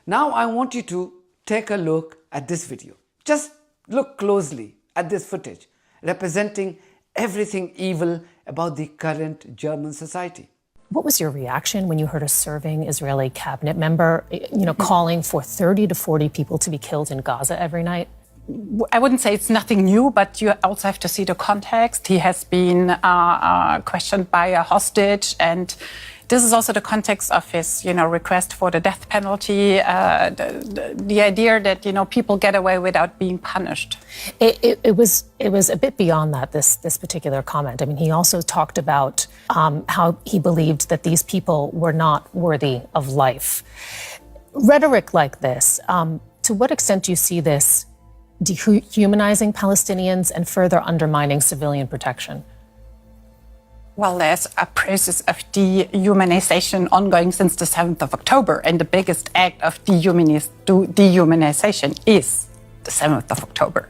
Now I want you to take a look at this video. Just look closely at this footage representing everything evil about the current German society. What was your reaction when you heard a serving Israeli cabinet member, calling for 30 to 40 people to be killed in Gaza every night? I wouldn't say it's nothing new, but you also have to see the context. He has been questioned by a hostage, and this is also the context of his, request for the death penalty. The idea that people get away without being punished. It was a bit beyond that. This particular comment. I mean, he also talked about how he believed that these people were not worthy of life. Rhetoric like this. To what extent do you see this dehumanizing Palestinians and further undermining civilian protection? Well, there's a process of dehumanization ongoing since the 7th of October, and the biggest act of dehumanization is the 7th of October.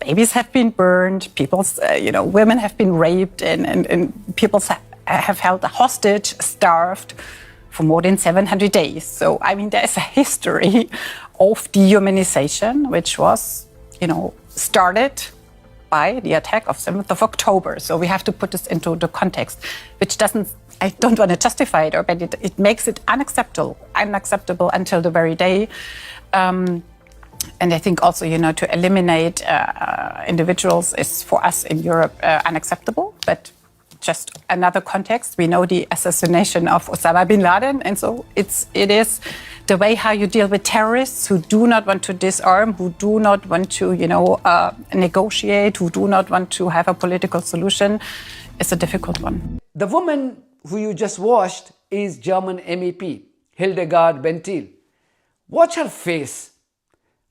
Babies have been burned, women have been raped, and people have held hostage, starved for more than 700 days. So, there is a history of dehumanization, which was, started by the attack of 7th of October. So we have to put this into the context, which I don't want to justify it, but it makes it unacceptable until the very day. And I think also, to eliminate individuals is for us in Europe unacceptable, but just another context. We know the assassination of Osama bin Laden, and so it is the way how you deal with terrorists who do not want to disarm, who do not want to, negotiate, who do not want to have a political solution, is a difficult one. The woman who you just watched is German MEP Hildegard Bentil. Watch her face.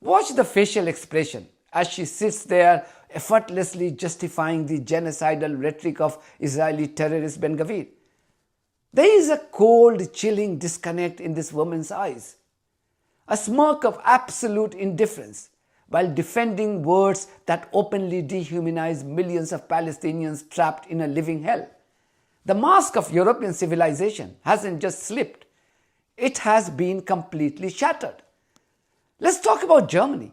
Watch the facial expression as she sits there effortlessly justifying the genocidal rhetoric of Israeli terrorist Ben Gvir. There is a cold, chilling disconnect in this woman's eyes, a smirk of absolute indifference while defending words that openly dehumanize millions of Palestinians trapped in a living hell. The mask of European civilization hasn't just slipped, it has been completely shattered. Let's talk about Germany.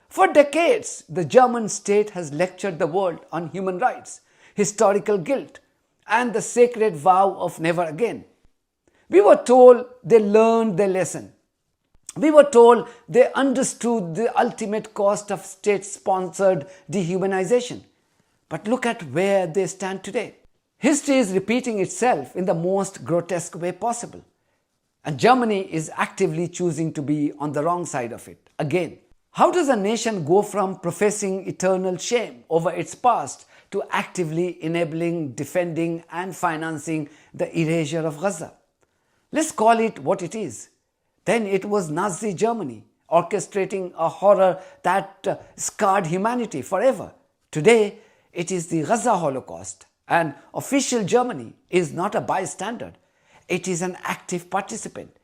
For decades, the German state has lectured the world on human rights, historical guilt, and the sacred vow of never again. We were told they learned their lesson. We were told they understood the ultimate cost of state-sponsored dehumanization. But look at where they stand today. History is repeating itself in the most grotesque way possible. And Germany is actively choosing to be on the wrong side of it again. How does a nation go from professing eternal shame over its past to actively enabling, defending, and financing the erasure of Gaza? Let's call it what it is. Then it was Nazi Germany orchestrating a horror that scarred humanity forever. Today, it is the Gaza Holocaust, and official Germany is not a bystander. It is an active participant.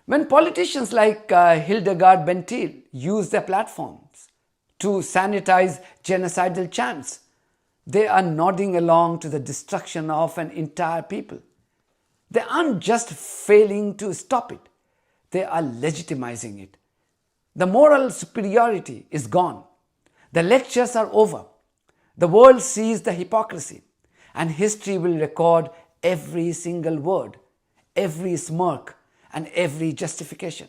When politicians like Hildegard Bentil use their platforms to sanitize genocidal chants, they are nodding along to the destruction of an entire people. They aren't just failing to stop it, they are legitimizing it. The moral superiority is gone. The lectures are over. The world sees the hypocrisy, and history will record every single word, every smirk, and every justification.